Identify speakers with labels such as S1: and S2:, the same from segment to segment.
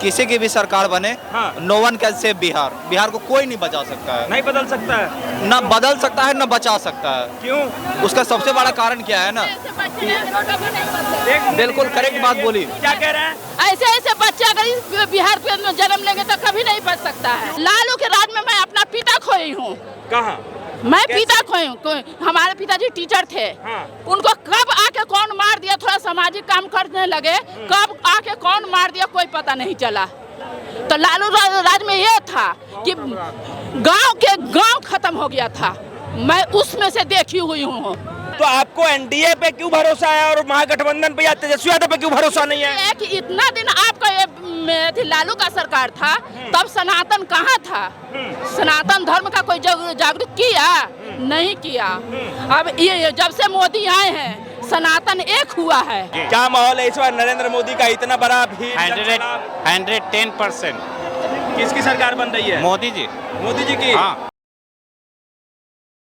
S1: किसी की भी सरकार बने,
S2: हाँ।
S1: No one can save Bihar. Bihar को कोई नहीं बचा सकता है,
S2: नहीं बदल सकता है।
S1: ना बदल सकता है ना बचा सकता है।
S2: क्यों?
S1: उसका सबसे बड़ा कारण क्या है ना, बिल्कुल करेक्ट बात बोली।
S2: क्या कह रहे हैं?
S3: ऐसे ऐसे बच्चे अगर इस बिहार में जन्म लेंगे तो कभी नहीं बच सकता है। लालू के राज में मैं अपना पिता खोई हूँ।
S2: कहाँ?
S3: मैं पिता खोई हूँ। हमारे पिताजी टीचर थे।
S2: हाँ।
S3: उनको कब आके कौन मार दिया, थोड़ा सामाजिक काम करने लगे, कब आके कौन मार दिया कोई पता नहीं चला। तो लालू राज में ये था कि गांव खत्म हो गया था। मैं उसमें से देखी हुई हूँ।
S2: तो आपको एनडीए पे क्यों भरोसा है और महागठबंधन पे या तेजस्वी यादव पे क्यों भरोसा नहीं है?
S3: कि इतना दिन आपका ये लालू का सरकार था, तब सनातन कहाँ था? सनातन धर्म का कोई जागरूक किया? नहीं किया। अब ये जब से मोदी आए हैं सनातन एक हुआ है।
S2: क्या माहौल है इस बार नरेंद्र मोदी का इतना बड़ा भीड़?
S1: 110%।
S2: किसकी सरकार बन रही है?
S1: मोदी जी।
S2: मोदी जी की।
S1: हाँ।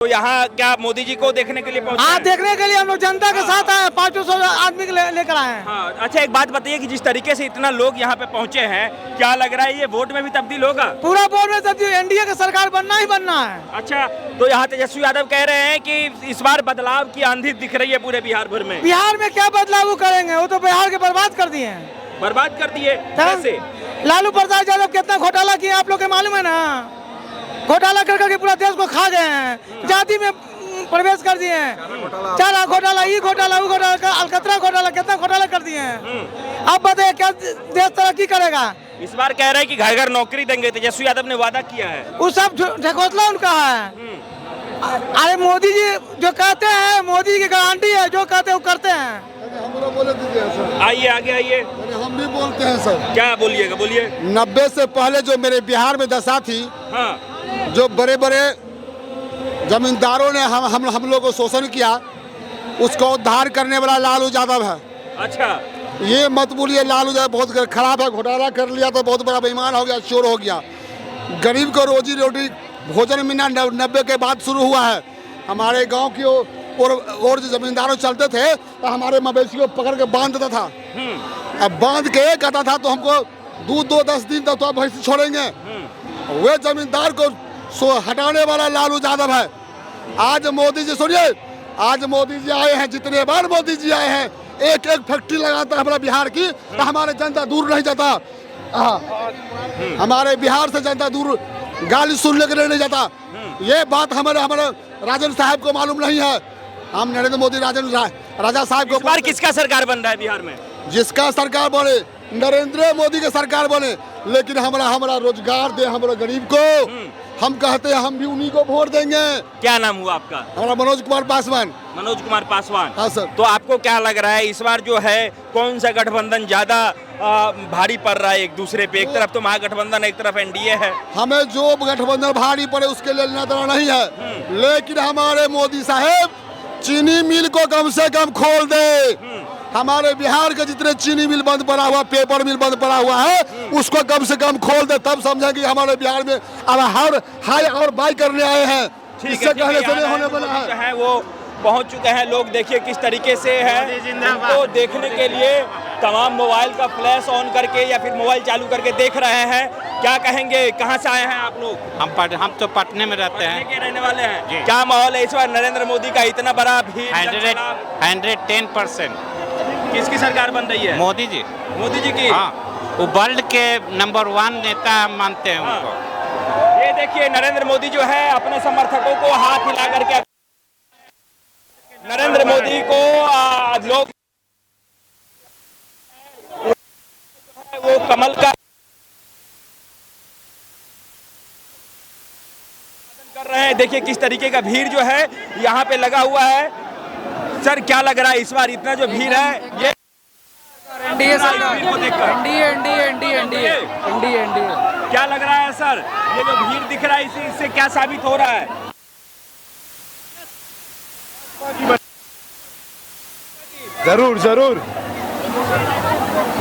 S2: तो यहाँ क्या मोदी जी को देखने के लिए पहुंचे?
S4: हाँ, देखने के लिए हम लोग जनता के साथ आए, 500 आदमी के लेकर आए हैं।
S2: हाँ। अच्छा, एक बात बताइए कि जिस तरीके से इतना लोग यहाँ पे पहुंचे हैं, क्या लग रहा है ये वोट में भी तब्दील होगा?
S4: पूरा बोर्ड में तब्दील, एनडीए की सरकार बनना ही बनना है।
S2: अच्छा, तो यहाँ तेजस्वी यादव कह रहे हैं कि इस बार बदलाव की आंधी दिख रही है पूरे बिहार भर में।
S4: बिहार में क्या बदलाव करेंगे? वो तो बिहार के बर्बाद कर दिए हैं।
S2: बर्बाद कर दिए कैसे?
S4: लालू प्रसाद यादव कितना घोटाला किया आप लोग के मालूम है ना? घोटाला कर करके पूरा देश को खा गए हैं, जाति में प्रवेश कर दिए हैं। चारा घोटाला, ये घोटाला, वो घोटाला, अलकतरा घोटाला, कितना घोटाला कर दिए हैं। अब बताइए क्या देश तरक्की करेगा?
S2: इस बार कह रहे हैं कि घर घर नौकरी देंगे, तेजस्वी यादव ने वादा किया है।
S4: वो सब ढकोसला उनका है। अरे मोदी जी जो कहते हैं, मोदी जी की गारंटी है, जो कहते हैं वो करते हैं।
S5: हम लोग बोले दीजिए सर।
S2: आइए आगे आइए।
S5: हम भी बोलते हैं सर।
S2: क्या बोलिएगा, बोलिए।
S5: 90 से पहले जो मेरे बिहार में दशा थी,
S2: हाँ।
S5: जो बड़े बड़े जमींदारों ने हम लोग को शोषण किया, उसका उद्धार करने वाला लालू यादव है।
S2: अच्छा,
S5: ये मत बोलिए लालू यादव बहुत खराब है, घोटाला कर लिया तो बहुत बड़ा बेईमान हो गया, चोर हो गया। गरीब को रोजी रोटी भोजन मिलना 90 के बाद शुरू हुआ है। हमारे गांव की और जो जमींदारों चलते थे तो हमारे मवेशी को पकड़ के बांध देता था। अब बांध के कहता था तो हमको दूध दो 10 दिन तक तो आप भैंस छोड़ेंगे। वे जमींदार को हटाने वाला लालू यादव है। आज मोदी जी, सुनिए, आज मोदी जी आए हैं, जितने बार मोदी जी आए हैं, एक एक फैक्ट्री लगाता है हमारा बिहार की, तो हमारे जनता दूर नहीं जाता। हमारे बिहार से जनता दूर गाली सुनने के लिए नहीं जाता। ये बात हमारे राजन साहब को मालूम नहीं है। हम नरेंद्र मोदी राजा साहब को,
S2: इस बार किसका सरकार बन रहा है बिहार में?
S5: जिसका सरकार बने, नरेंद्र मोदी की सरकार बने, लेकिन हमारा रोजगार दे हमारे गरीब को। हम कहते हैं हम भी उन्हीं को वोट देंगे।
S2: क्या नाम हुआ आपका?
S5: हमारा मनोज कुमार पासवान।
S2: मनोज कुमार पासवान।
S5: हाँ सर।
S2: तो आपको क्या लग रहा है इस बार जो है कौन सा गठबंधन ज्यादा भारी पड़ रहा है एक दूसरे पे? एक तरफ तो महागठबंधन, एक तरफ एनडीए है। हमें जो गठबंधन भारी पड़े उसके लिए लेना देना नहीं है, लेकिन हमारे मोदी साहब चीनी मिल को कम से कम खोल दे। हमारे बिहार के जितने चीनी मिल बंद पड़ा हुआ, पेपर मिल बंद पड़ा हुआ है, उसको कम से कम खोल दे, तब समझेंगे हमारे बिहार में अब हर हाई और बाई करने आए हैं। इससे कहने से नहीं होने वाला है। वो पहुंच चुके हैं लोग, देखिए किस तरीके से है। तो देखने के लिए तमाम मोबाइल का फ्लैश ऑन करके या फिर मोबाइल चालू करके देख रहे हैं। क्या कहेंगे, कहाँ से आए हैं आप लोग?
S1: हम तो पटने में रहते हैं।
S2: के रहने वाले हैं। क्या माहौल है इस बार नरेंद्र मोदी का इतना बड़ा भीड़?
S1: 110%।
S2: किसकी सरकार बन रही है?
S1: मोदी जी।
S2: मोदी जी की।
S1: हाँ, वो वर्ल्ड के नंबर 1 नेता हम मानते हैं उनको।
S2: ये देखिए नरेंद्र मोदी जो है अपने समर्थकों को हाथ हिला करके, नरेंद्र मोदी को लोग वो कमल का कर रहे हैं। देखिए किस तरीके का भीड़ जो है यहाँ पे लगा हुआ है। सर क्या लग रहा है इस बार इतना जो भीड़ है? ये
S4: एनडीए
S2: को देखकर
S4: एनडीए
S2: क्या लग रहा है सर? ये जो भीड़ दिख रहा है इससे क्या साबित हो रहा है?
S5: जरूर।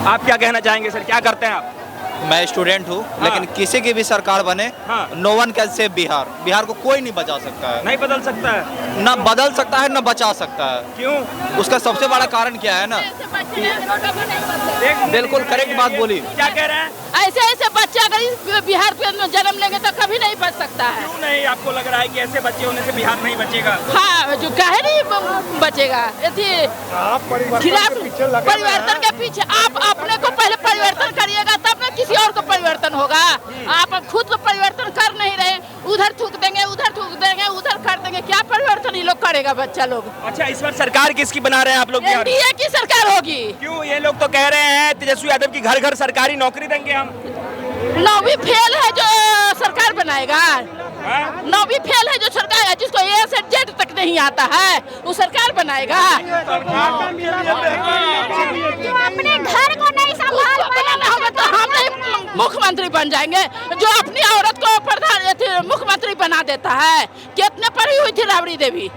S2: आप क्या कहना चाहेंगे सर, क्या करते हैं आप?
S1: मैं स्टूडेंट हूँ, लेकिन किसी की भी सरकार बने,
S2: हाँ।
S1: No one can save Bihar. Bihar को कोई नहीं बचा सकता है,
S2: नहीं बदल सकता है।
S1: ना बदल सकता है ना बचा सकता है।
S2: क्यों?
S1: उसका सबसे बड़ा कारण क्या है ना, बिल्कुल करेक्ट बात बोली।
S2: क्या कह रहे हैं?
S3: अगर इस बिहार में जन्म लेंगे तो कभी नहीं बच सकता है।
S2: क्यों नहीं आपको लग रहा है कि ऐसे बच्चे होने से बिहार नहीं बचेगा?
S3: हाँ, जो कहे नहीं बचेगा। खिलाफ परिवर्तन के पीछे आप अपने को पहले परिवर्तन करिएगा तब ना किसी और को परिवर्तन होगा। आप खुद को परिवर्तन कर नहीं रहे, उधर थूक देंगे, उधर थूक देंगे, उधर कर देंगे, क्या परिवर्तन ये लोग करेगा बच्चा लोग?
S2: अच्छा, इस बार सरकार किसकी बना रहे हैं आप लोग?
S3: एनडीए की सरकार होगी।
S2: क्यों? ये लोग तो कह रहे हैं तेजस्वी यादव की घर घर सरकारी नौकरी देंगे हम।
S3: 9वीं फेल है जो सरकार बनाएगा। 9वीं फेल है जो सरकार है, जिसको ए से जेड तक नहीं आता है, वो सरकार बनाएगा।
S6: जो अपने घर को नहीं संभाल
S3: बनाना होगा तो हम नहीं मुख्यमंत्री बन जाएंगे। जो अपनी औरत को मुख्यमंत्री बना देता है। कितने पढ़ी हुई थी राबड़ी देवी?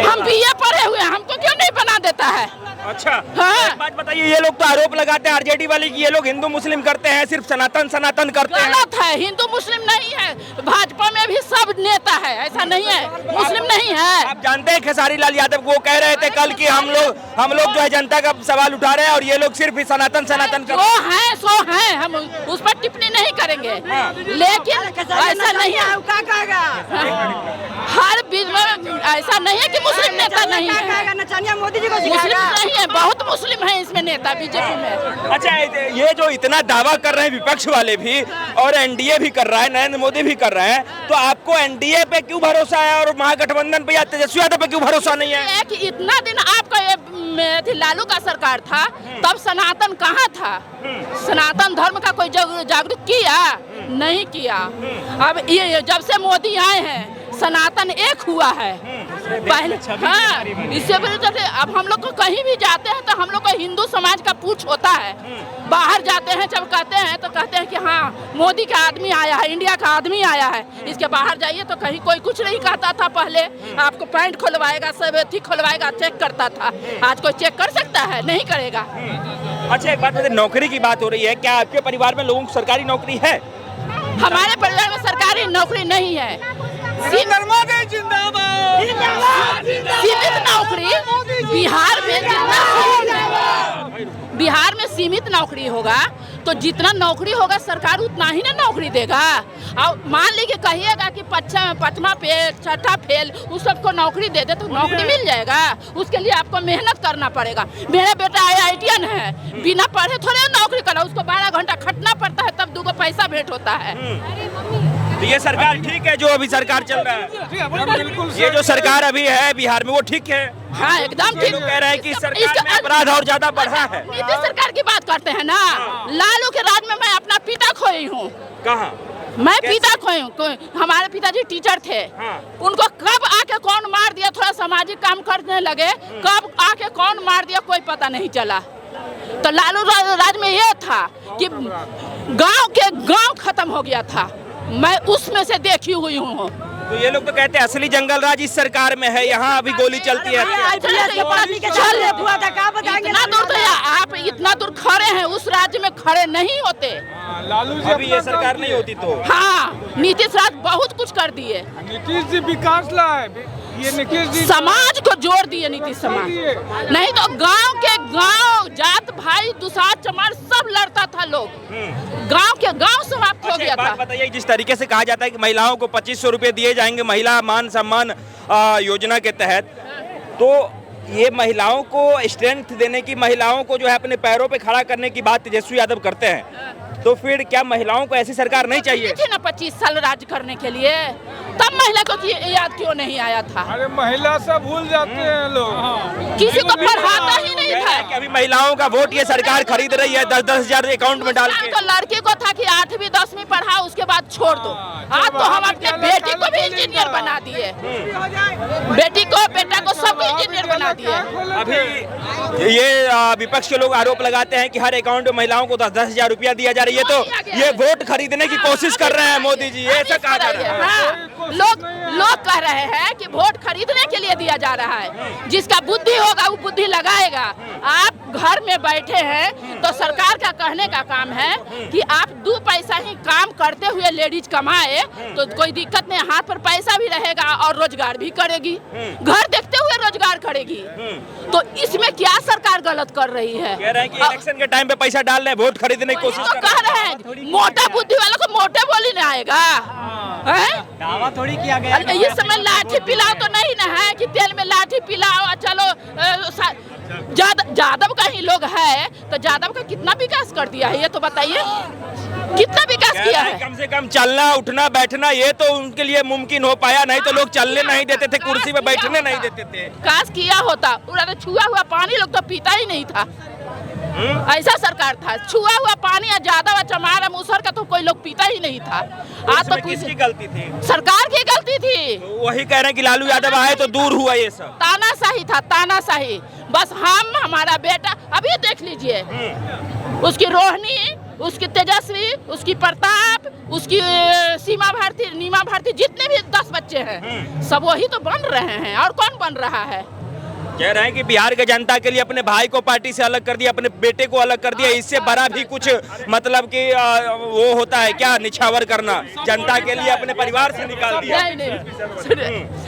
S3: हम बीए पढ़े हुए हैं, हमको क्यों नहीं बना देता है?
S2: अच्छा,
S3: हाँ।
S2: एक बात बताइए, ये लोग तो आरोप लगाते हैं आरजेडी वाले कि ये लोग हिंदू मुस्लिम करते हैं, सिर्फ सनातन सनातन करते हैं।
S3: गलत है, हिंदू मुस्लिम नहीं है। भाजपा में भी सब नेता है, ऐसा नहीं है मुस्लिम नहीं है।
S2: आप जानते हैं खेसारी लाल यादव वो कह रहे थे कल कि हम लोग जो है जनता का सवाल उठा रहे हैं और ये लोग सिर्फ सनातन सनातन कर
S3: सो है, हम उस पर टिप्पणी नहीं करेंगे। लेकिन ऐसा नहीं है, हर बीच में ऐसा नहीं है कि मुस्लिम नेता नहीं है।
S6: मोदी जी को
S3: मुस्लिम नहीं है, बहुत मुस्लिम है इसमें नेता बीजेपी में।
S2: अच्छा, ये जो इतना दावा कर रहे हैं विपक्ष वाले भी और एनडीए भी कर रहा है, नरेंद्र मोदी भी कर रहे हैं, तो आपको एनडीए पे क्यों भरोसा है और महागठबंधन पे या तेजस्वी यादव पे क्यों भरोसा नहीं है?
S3: कि इतना दिन आपका ये लालू का सरकार था, तब सनातन कहाँ था? सनातन धर्म का कोई जागरूक किया? नहीं किया। अब ये जब से मोदी आए हैं सनातन एक हुआ है पहले। हाँ, इससे वजह अब हम लोग को कहीं भी जाते हैं तो हम लोग को हिंदू समाज का पूछ होता है। बाहर जाते हैं जब कहते हैं तो कहते हैं कि हाँ मोदी का आदमी आया है, इंडिया का आदमी आया है। इसके बाहर जाइए तो कहीं कोई कुछ नहीं कहता था। पहले आपको पैंट खुलवाएगा, सब अथी खुलवाएगा, चेक करता था। आज कोई चेक कर सकता है? नहीं करेगा।
S2: अच्छा, एक बात बताइए, नौकरी की बात हो रही है, क्या आपके परिवार में लोगों को सरकारी नौकरी है?
S3: हमारे परिवार में सरकारी नौकरी नहीं है। सीमित नौकरी बिहार में सीमित नौकरी होगा तो जितना नौकरी होगा सरकार उतना ही ना नौकरी देगा। और मान लीजिए कहिएगा कि 5वां फेल 6ठा फेल उस सबको नौकरी दे दे तो नौकरी मिल जाएगा। उसके लिए आपको मेहनत करना पड़ेगा। मेरा बेटा IITian है, बिना पढ़े थोड़े नौकरी करा, उसको 12 घंटा खटना पड़ता है, तब 2 पैसा भेंट होता है।
S2: तो ये सरकार ठीक है जो अभी सरकार चल रहा है? ये जो सरकार अभी है बिहार में वो ठीक है?
S3: हाँ, एकदम ठीक।
S2: कह रहे हैं कि सरकार में अपराध और ज्यादा बढ़ा है।
S3: नीतीश सरकार की बात करते हैं ना। लालू के राज में मैं अपना पिता खोई हूँ।
S2: कहाँ?
S3: मैं पिता खोई हूँ। हमारे पिताजी टीचर थे।
S2: हाँ।
S3: उनको कब आके कौन मार दिया, थोड़ा सामाजिक काम करने लगे, कब आके कौन मार दिया कोई पता नहीं चला। तो लालू राज में ये था कि गांव के गांव खत्म हो गया था। मैं उसमें से देखी हुई हूँ।
S2: तो ये लोग तो कहते हैं असली जंगल राज इस सरकार में है, यहाँ अभी गोली चलती है। इतना दूर तो आप इतना दूर खड़े हैं, उस राज्य में खड़े नहीं होते।
S7: लालू जी
S2: अभी ये सरकार नहीं होती तो।
S3: हाँ, नीतीश राज बहुत कुछ कर दिए।
S7: नीतीश जी विकास लाए, ये नीतीश जी
S3: समाज को जोड़ दिए। नीतीश समाज नहीं तो गांव के गांव जात भाई दुसाध चमार सब लड़ता था लोग। गांव के गांव समाप्त हो गया था।
S2: बताइए, जिस तरीके से कहा जाता है कि महिलाओं को 2500 रुपए दिए जाएंगे महिला मान सम्मान योजना के तहत, तो ये महिलाओं को स्ट्रेंथ देने की, महिलाओं को जो है अपने पैरों पे खड़ा करने की बात तेजस्वी यादव करते हैं, तो फिर क्या महिलाओं को ऐसी सरकार नहीं चाहिए?
S3: थी ना 25 साल राज करने के लिए, तब महिला को याद क्यों नहीं आया था?
S7: अरे महिला सब भूल जाते हैं लोग।
S3: किसी को पढ़ाता ही नहीं था।
S2: कि अभी महिलाओं का वोट ये सरकार खरीद रही है 10-10 हजार अकाउंट में डाल के।
S3: तो लड़की को था कि 8वीं 10वीं पढ़ा उसके बाद छोड़ दो। आज तो हम अपने बेटी को भी इंजीनियर बना दिए, बेटी को बेटा को सबको इंजीनियर बना दिए।
S2: अभी ये विपक्ष के लोग आरोप लगाते हैं कि हर अकाउंट में महिलाओं को 10-10 हजार रुपया दिया जा रहा है। ये वोट खरीदने की कोशिश कर रहे हैं मोदी जी, ये ऐसा कहा जा रहा है।
S3: हाँ, लोग कह रहे हैं कि वोट खरीदने के लिए दिया जा रहा है। जिसका बुद्धि होगा वो बुद्धि लगाएगा। आप घर में बैठे हैं तो सरकार का कहने का काम है कि आप 2 पैसा ही काम करते हुए लेडीज कमाए तो कोई दिक्कत नहीं, हाथ पर पैसा भी रहेगा और रोजगार भी करेगी, घर देखते हुए रोजगार करेगी। तो इसमें क्या सरकार गलत कर रही है?
S2: कह रहे हैं कि इलेक्शन के टाइम पे पैसा डाल रहे हैं, वोट खरीदने की कोशिश
S3: तो कह रहे हैं मोटा बुद्धि वालों को मोटे बोली नहीं आएगा।
S8: दावा थोड़ी किया गया।
S3: इस समय लाठी पिलाओ तो नहीं ना है कि तेल में लाठी पिलाओ चलो। यादव का ही लोग है तो यादव का कितना विकास कर दिया है ये तो बताइए, कितना विकास किया है?
S2: कम से कम चलना उठना बैठना ये तो उनके लिए मुमकिन हो पाया, नहीं तो लोग चलने नहीं देते थे, कुर्सी पे बैठने नहीं देते थे।
S3: विकास किया होता, उन्होंने छुआ हुआ पानी लोग तो पीता ही नहीं था। ऐसा सरकार था, छुआ हुआ पानी या ज्यादा चमार मूसर का तो कोई लोग पीता ही नहीं था। आज तो
S2: किसकी गलती थी?
S3: सरकार की गलती थी।
S2: तो वही कह रहे हैं कि लालू यादव आए तो दूर हुआ ये सब।
S3: तानाशाही था, तानाशाही। बस हमारा बेटा अभी देख लीजिए, उसकी रोहिणी, उसकी तेजस्वी, उसकी प्रताप, उसकी सीमा भारती, नीमा भारती, जितने भी 10 बच्चे हैं सब वही तो बन रहे हैं। और कौन बन रहा है?
S2: कह रहे हैं कि बिहार के जनता के लिए अपने भाई को पार्टी से अलग कर दिया, अपने बेटे को अलग कर दिया, इससे बड़ा भी कुछ मतलब कि वो होता है क्या, निछावर करना जनता के लिए अपने परिवार से निकाल दिया।
S3: नहीं,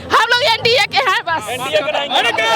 S3: हम लोग एनडीए के हैं बस।
S2: एनडीए के